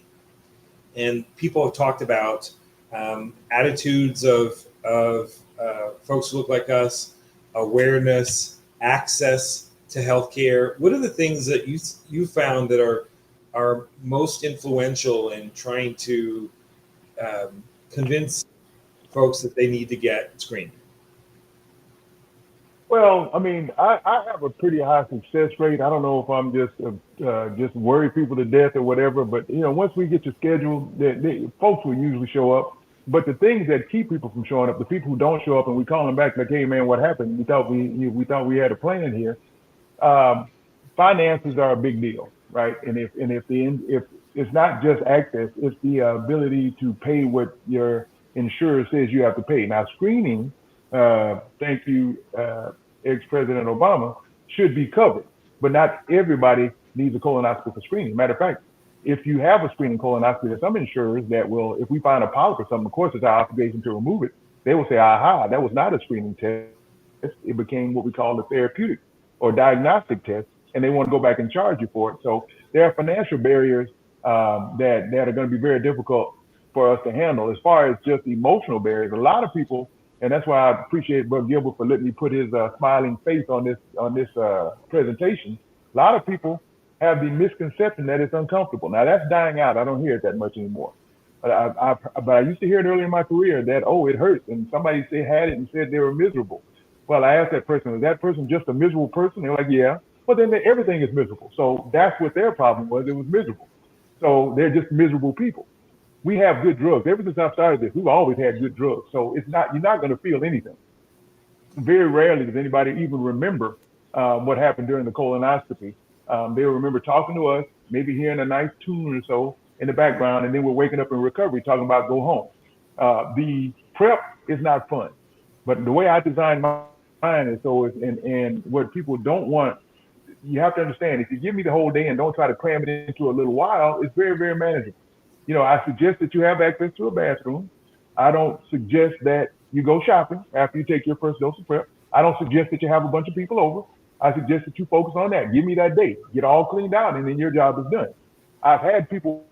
And people have talked about attitudes of folks who look like us, awareness, access to healthcare. What are the things that you found that are most influential in trying to convince folks that they need to get screened? Well, I mean, I have a pretty high success rate. I don't know if I'm just worry people to death or whatever, but once we get your schedule, folks will usually show up. But the things that keep people from showing up, the people who don't show up, and we call them back like, hey man, what happened? We thought we had a plan here. Finances are a big deal, right? And if it's not just access, it's the ability to pay what your insurer says you have to pay. Now, screening, thank you, ex-President Obama, should be covered, but not everybody needs a colonoscopy for screening. Matter of fact, if you have a screening colonoscopy, there's some insurers that will, if we find a polyp or something, of course it's our obligation to remove it. They will say, aha, that was not a screening test. It became what we call a therapeutic or diagnostic test, and they want to go back and charge you for it. So there are financial barriers that are going to be very difficult for us to handle. As far as just emotional barriers, a lot of people, and that's why I appreciate Brother Gilbert for letting me put his smiling face on this presentation. A lot of people have the misconception that it's uncomfortable. Now that's dying out. I don't hear it that much anymore. But I used to hear it early in my career that, it hurts, and somebody had it and said they were miserable. Well, I asked that person, is that person just a miserable person? They're like, yeah. Well, then everything is miserable. So that's what their problem was. It was miserable. So they're just miserable people. We have good drugs. Ever since I started this, we've always had good drugs. So you're not going to feel anything. Very rarely does anybody even remember what happened during the colonoscopy. They'll remember talking to us, maybe hearing a nice tune or so in the background, and then we're waking up in recovery talking about go home. The prep is not fun, but the way I designed mine is and what people don't want, you have to understand, if you give me the whole day and don't try to cram it into a little while, it's very, very manageable. I suggest that you have access to a bathroom. I don't suggest that You go shopping after you take your first dose of prep. I don't suggest that you have a bunch of people over. I suggest that you focus on that. Give me that date. Get all cleaned out, and then your job is done. I've had people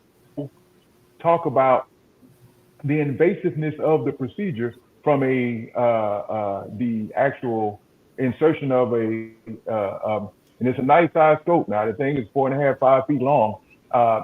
talk about the invasiveness of the procedure from the actual insertion of and it's a nice size scope now. The thing is 4.5, 5 feet long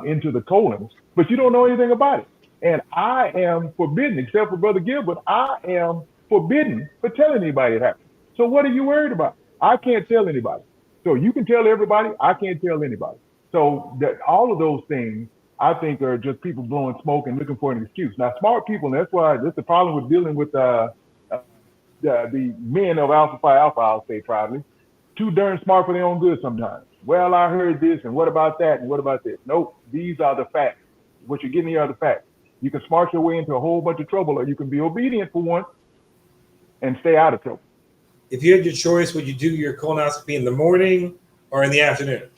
into the colon, but you don't know anything about it. And I am forbidden, except for Brother Gilbert, I am forbidden for telling anybody it happened. So what are you worried about? I can't tell anybody. So you can tell everybody. I can't tell anybody. So that all of those things I think are just people blowing smoke and looking for an excuse. Now, smart people, and that's why that's the problem with dealing with the men of Alpha Phi Alpha, I'll say proudly, too darn smart for their own good sometimes. Well, I heard this, and what about that, and what about this? Nope, these are the facts. What you're getting here are the facts. You can smart your way into a whole bunch of trouble, or you can be obedient for once and stay out of trouble. If you had your choice, would you do your colonoscopy in the morning or in the afternoon?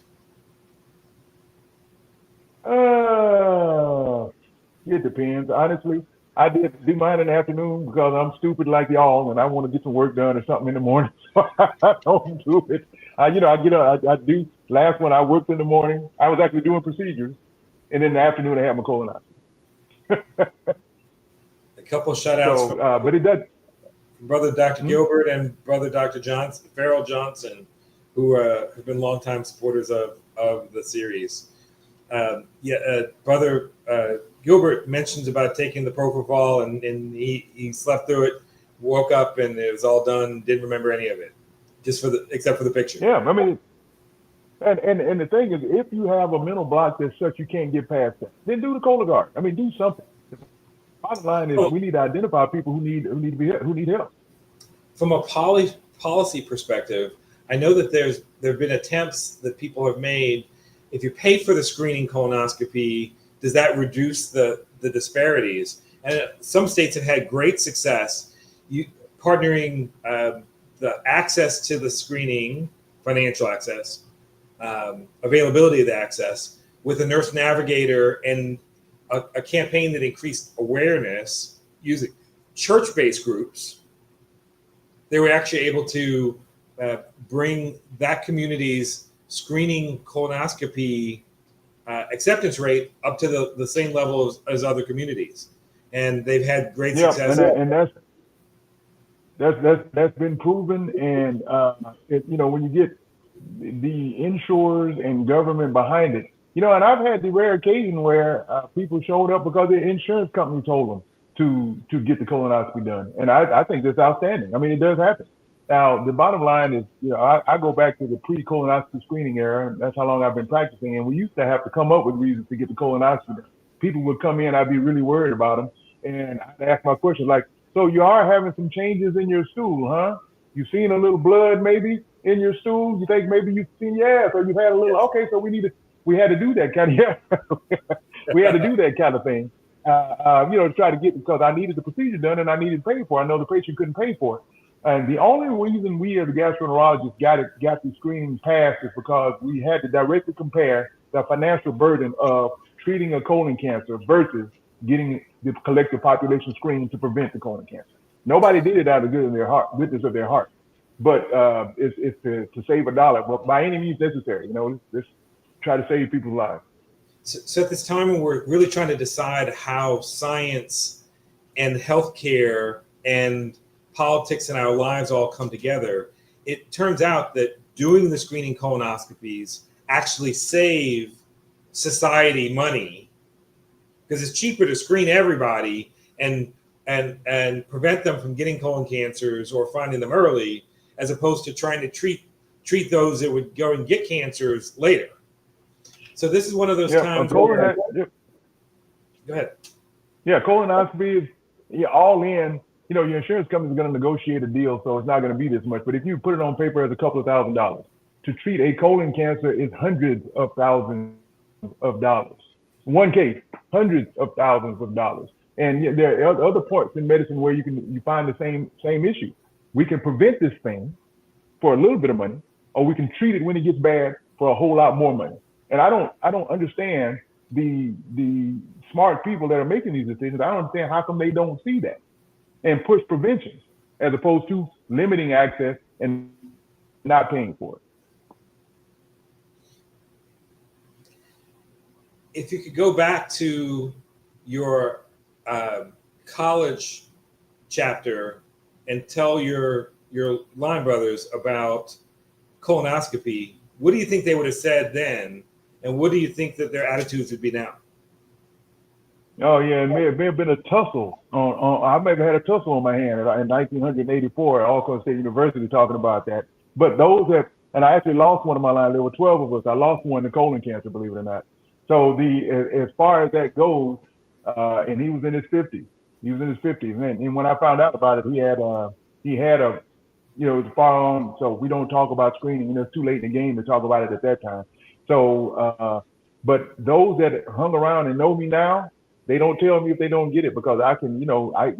It depends. Honestly, I did do mine in the afternoon because I'm stupid like y'all, and I want to get some work done or something in the morning. So I don't do it. I get up. I do. Last one I worked in the morning. I was actually doing procedures, and in the afternoon I had my colonoscopy. A couple shout outs but it does. Brother Dr. Gilbert and Brother Dr. Johnson, Farrell Johnson, who have been longtime supporters of the series. Brother Gilbert mentions about taking the propofol, and he slept through it, woke up, and it was all done. Didn't remember any of it, except for the picture. Yeah, I mean, and the thing is, if you have a mental block that's such you can't get past that, then do the Cologuard. I mean, do something. The bottom line is we need to identify people who need help. From a policy perspective, I know that there have been attempts that people have made. If you pay for the screening colonoscopy, does that reduce the disparities? And some states have had great success partnering the access to the screening, financial access, availability of the access, with a nurse navigator and a campaign that increased awareness using church-based groups. They were actually able to bring that community's screening colonoscopy acceptance rate up to the same level as other communities, and they've had great success. And that's been proven. And when you get the insurers and government behind it, and I've had the rare occasion where people showed up because the insurance company told them to get the colonoscopy done, and I think that's outstanding. I mean, it does happen. Now, the bottom line is, I go back to the pre-colonoscopy screening era. That's how long I've been practicing. And we used to have to come up with reasons to get the colonoscopy done. People would come in, I'd be really worried about them. And I'd ask my question like, so you are having some changes in your stool, huh? You seen a little blood maybe in your stool? You think maybe you've seen, or you've had a little, okay, so we had to do that kind of, we had to do that kind of thing, to try to get, because I needed the procedure done and I needed to pay for it. I know the patient couldn't pay for it. And the only reason we as gastroenterologists got the screening passed is because we had to directly compare the financial burden of treating a colon cancer versus getting the collective population screening to prevent the colon cancer. Nobody did it out of goodness of their heart, but it's to save a dollar, but by any means necessary. Let's try to save people's lives. So at this time when we're really trying to decide how science and healthcare and politics in our lives all come together, it turns out that doing the screening colonoscopies actually save society money, because it's cheaper to screen everybody and prevent them from getting colon cancers or finding them early, as opposed to trying to treat those that would go and get cancers later. So this is one of those times where, go ahead. Yeah, colonoscopy is all in. Your insurance company is going to negotiate a deal, so it's not going to be this much. But if you put it on paper as a couple of $1,000s, to treat a colon cancer is hundreds of thousands of dollars. One case, hundreds of thousands of dollars. And there are other parts in medicine where you find the same issue. We can prevent this thing for a little bit of money, or we can treat it when it gets bad for a whole lot more money. And I don't understand the smart people that are making these decisions. I don't understand how come they don't see that. and push prevention as opposed to limiting access and not paying for it. If you could go back to your college chapter and tell your line brothers about colonoscopy, what do you think they would have said then, and what do you think that their attitudes would be now? Oh yeah, it may have been a tussle. I may have had a tussle on my hand in 1984 at Alcorn State University talking about that. But those that, and I actually lost one of my lines. There were 12 of us. I lost one to colon cancer, believe it or not. So as far as that goes, and he was in his 50s. He was in his 50s, and when I found out about it, he had a, it was far on. So we don't talk about screening. It's too late in the game to talk about it at that time. So, but those that hung around and know me now, they don't tell me if they don't get it, because I can, I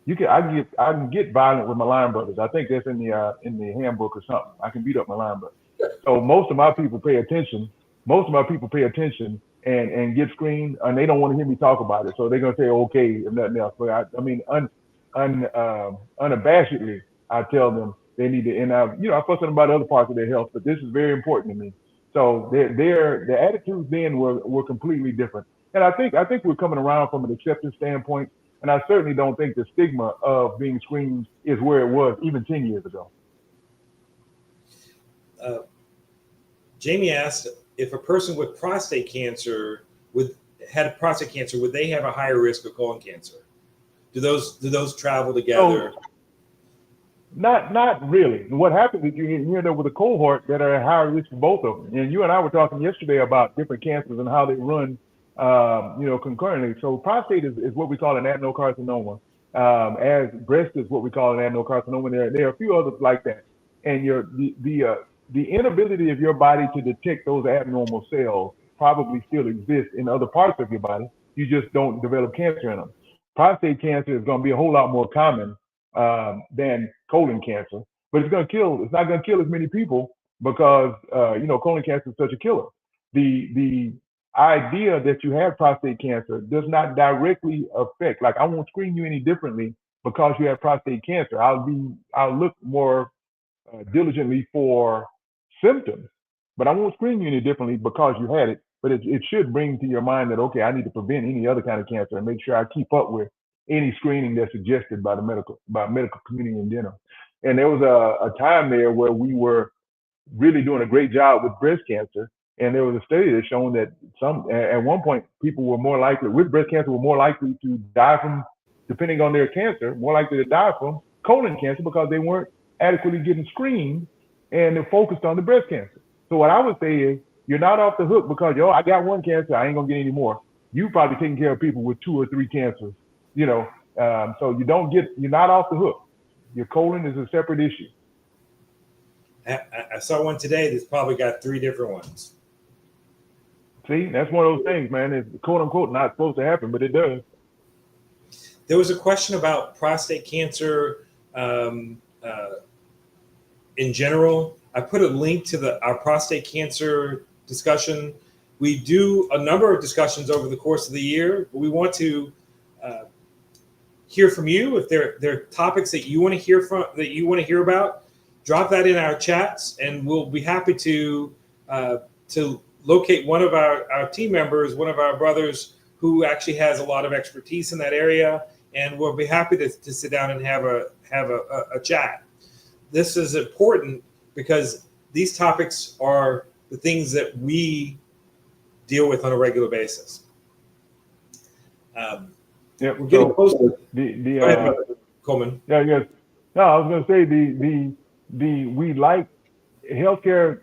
can get violent with my line brothers. I think that's in the handbook or something. I can beat up my line brothers. So most of my people pay attention. And get screened, and they don't want to hear me talk about it. So they're gonna say okay if nothing else. But unabashedly, I tell them they need to. And I fuss them about other parts of their health, but this is very important to me. So their attitudes then were completely different. And I think we're coming around from an acceptance standpoint. And I certainly don't think the stigma of being screened is where it was even 10 years ago. Jamie asked if a person with prostate cancer would they have a higher risk of colon cancer? Do those travel together? So, not really. What happens is you end up with a cohort that are at higher risk for both of them. And you and I were talking yesterday about different cancers and how they run, concurrently. So prostate is what we call an adenocarcinoma. As breast is what we call an adenocarcinoma. There are a few others like that. And the inability of your body to detect those abnormal cells probably still exists in other parts of your body. You just don't develop cancer in them. Prostate cancer is going to be a whole lot more common than colon cancer, but it's not going to kill as many people because colon cancer is such a killer. The idea that you have prostate cancer does not directly affect. Like, I won't screen you any differently because you have prostate cancer. I'll look more diligently for symptoms, but I won't screen you any differently because you had it. But it should bring to your mind that, okay, I need to prevent any other kind of cancer and make sure I keep up with any screening that's suggested by medical community in general. And there was a time there where we were really doing a great job with breast cancer. And there was a study that showed that at one point, people were more likely with breast cancer were more likely to die from, depending on their cancer, more likely to die from colon cancer because they weren't adequately getting screened and they're focused on the breast cancer. So what I would say is, you're not off the hook because, I got one cancer, I ain't gonna get any more. You probably taking care of people with 2 or 3 cancers, so you're not off the hook. Your colon is a separate issue. I saw one today that's probably got 3 different ones. See, that's one of those things, man. It's quote unquote not supposed to happen, but it does. There was a question about prostate cancer in general. I put a link to our prostate cancer discussion. We do a number of discussions over the course of the year. We want to hear from you. If there are topics that you want to hear about, drop that in our chats, and we'll be happy to locate one of our team members, one of our brothers who actually has a lot of expertise in that area, and we'll be happy to sit down and have a chat. This is important because these topics are the things that we deal with on a regular basis. We're getting close to go ahead, Coleman. Yeah, yes. No, I was going to say we like healthcare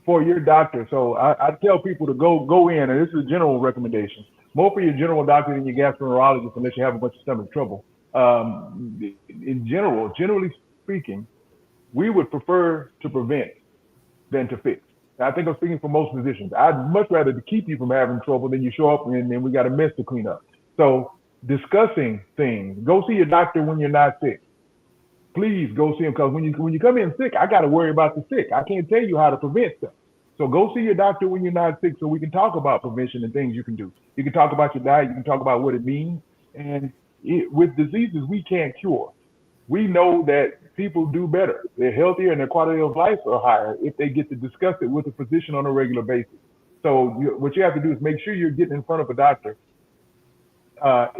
for your doctor. So I tell people to go in, and this is a general recommendation, more for your general doctor than your gastroenterologist, unless you have a bunch of stomach trouble. Generally speaking, we would prefer to prevent than to fix. I think I'm speaking for most physicians. I'd much rather to keep you from having trouble than you show up and then we got a mess to clean up. So discussing things, go see your doctor when you're not sick. Please go see him, because when you come in sick, I got to worry about the sick. I can't tell you how to prevent stuff. So go see your doctor when you're not sick so we can talk about prevention and things you can do. You can talk about your diet. You can talk about what it means. And with diseases we can't cure, we know that people do better. They're healthier and their quality of life are higher if they get to discuss it with a physician on a regular basis. So what you have to do is make sure you're getting in front of a doctor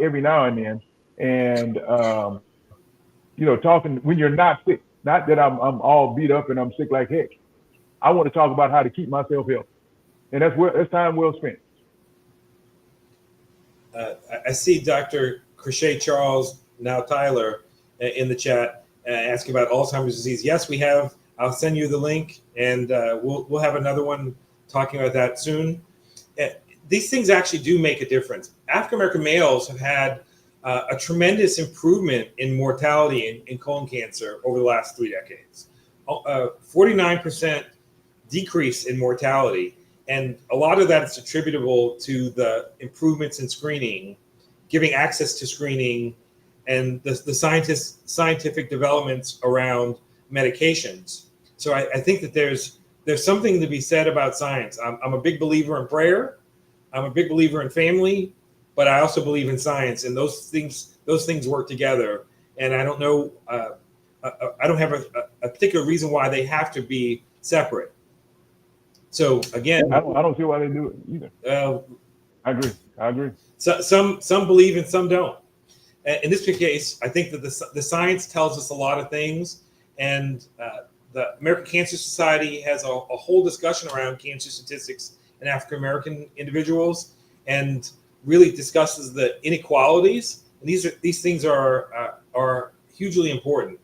every now and then, and talking when you're not sick. Not that I'm all beat up and I'm sick like heck. I want to talk about how to keep myself healthy, and that's time well spent. I see Dr. Crochet Charles, now Tyler, in the chat asking about Alzheimer's disease. Yes, we have. I'll send you the link, and we'll have another one talking about that soon. These things actually do make a difference. African American males have had a tremendous improvement in mortality in colon cancer over the last 3 decades. 49% decrease in mortality. And a lot of that is attributable to the improvements in screening, giving access to screening, and the scientific developments around medications. So I think that there's something to be said about science. I'm a big believer in prayer. I'm a big believer in family, but I also believe in science, and those things work together. And I don't know, I don't have a particular reason why they have to be separate. So again, I don't see why they do it either. I agree. So some believe and some don't. In this case, I think that the science tells us a lot of things, and the American Cancer Society has a whole discussion around cancer statistics in African American individuals, and really discusses the inequalities. And these things are hugely important.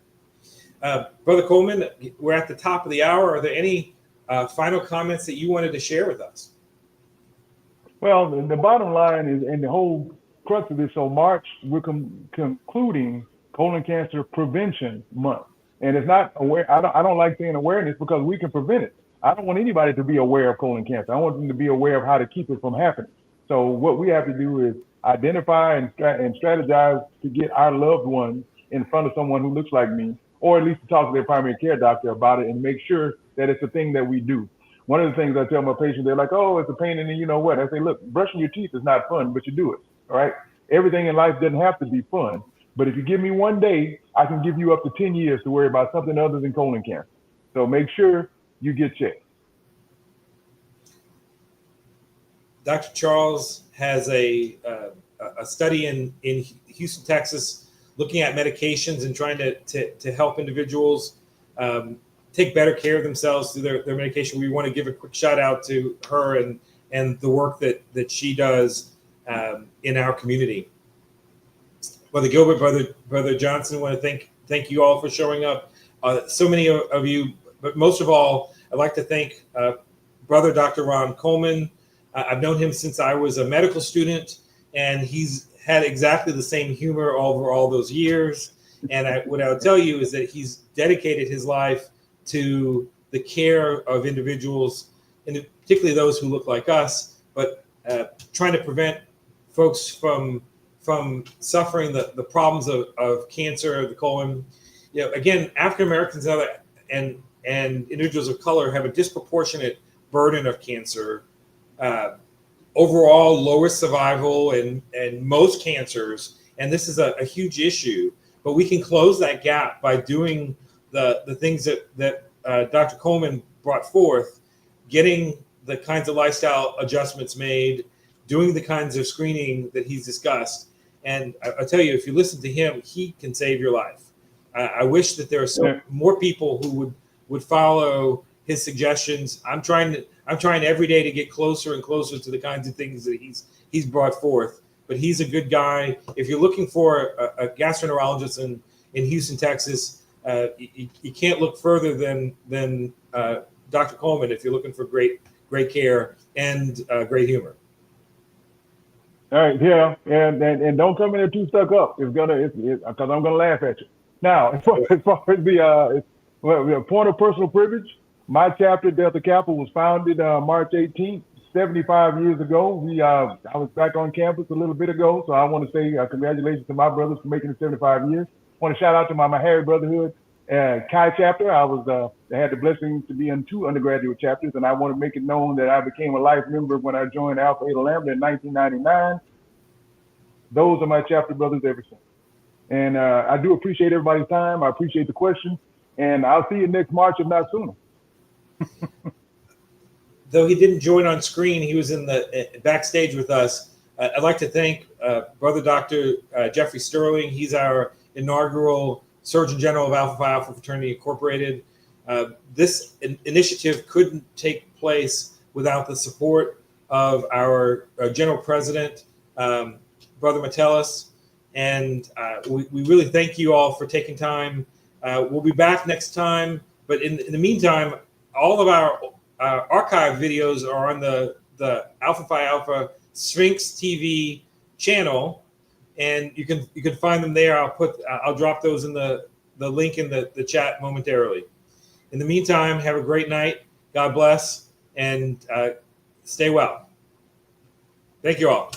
Brother Coleman, we're at the top of the hour. Are there any final comments that you wanted to share with us? Well, the bottom line is, and the whole crux of this, so March, we're concluding Colon Cancer Prevention Month. And it's not aware. I don't like saying awareness because we can prevent it. I don't want anybody to be aware of colon cancer. I want them to be aware of how to keep it from happening. So what we have to do is identify and strategize to get our loved ones in front of someone who looks like me, or at least to talk to their primary care doctor about it and make sure that it's a thing that we do. One of the things I tell my patients, they're like, oh, it's a pain in the you know what. I say, look, brushing your teeth is not fun, but you do it, all right? Everything in life doesn't have to be fun. But if you give me one day, I can give you up to 10 years to worry about something other than colon cancer. So make sure you get checked. Dr. Charles has a study in Houston, Texas, looking at medications and trying to help individuals take better care of themselves through their medication. We want to give a quick shout out to her and the work that she does in our community. Brother Gilbert, Brother Johnson, I want to thank you all for showing up. So many of you, but most of all, I'd like to thank Brother Dr. Ron Coleman. I've known him since I was a medical student, and he's had exactly the same humor over all those years. And what I would tell you is that he's dedicated his life to the care of individuals, and particularly those who look like us, but trying to prevent folks from suffering the problems of cancer, the colon. You know, again, African Americans and individuals of color have a disproportionate burden of cancer. Overall, lower survival in most cancers, and this is a huge issue. But we can close that gap by doing the things that Dr. Coleman brought forth, getting the kinds of lifestyle adjustments made, doing the kinds of screening that he's discussed. And I'll tell you, if you listen to him, he can save your life. I wish that there are more people who would follow his suggestions. I'm trying every day to get closer and closer to the kinds of things that he's brought forth. But he's a good guy. If you're looking for a gastroenterologist in Houston, Texas, you can't look further than Dr. Coleman if you're looking for great care and great humor. All right, yeah, and don't come in there too stuck up. It's because I'm gonna laugh at you. Now, as far as the point of personal privilege, my chapter, Delta Kappa, was founded March 18th, 75 years ago. I was back on campus a little bit ago, so I want to say congratulations to my brothers for making it 75 years. I want to shout out to my Harry Brotherhood Chi chapter. I had the blessing to be in 2 undergraduate chapters, and I want to make it known that I became a life member when I joined Alpha Eta Lambda in 1999. Those are my chapter brothers ever since. And I do appreciate everybody's time. I appreciate the questions. And I'll see you next March, if not sooner. Though he didn't join on screen, he was in the backstage with us. I'd like to thank Brother Dr. Jeffrey Sterling. He's our inaugural Surgeon General of Alpha Phi Alpha Fraternity Incorporated. This initiative couldn't take place without the support of our General President, Brother Metellus. And we really thank you all for taking time. We'll be back next time. But in the meantime, all of our archive videos are on the Alpha Phi Alpha Sphinx TV channel, and you can find them there. I'll drop those in the link in the chat momentarily. In the meantime, have a great night. God bless, and stay well. Thank you all.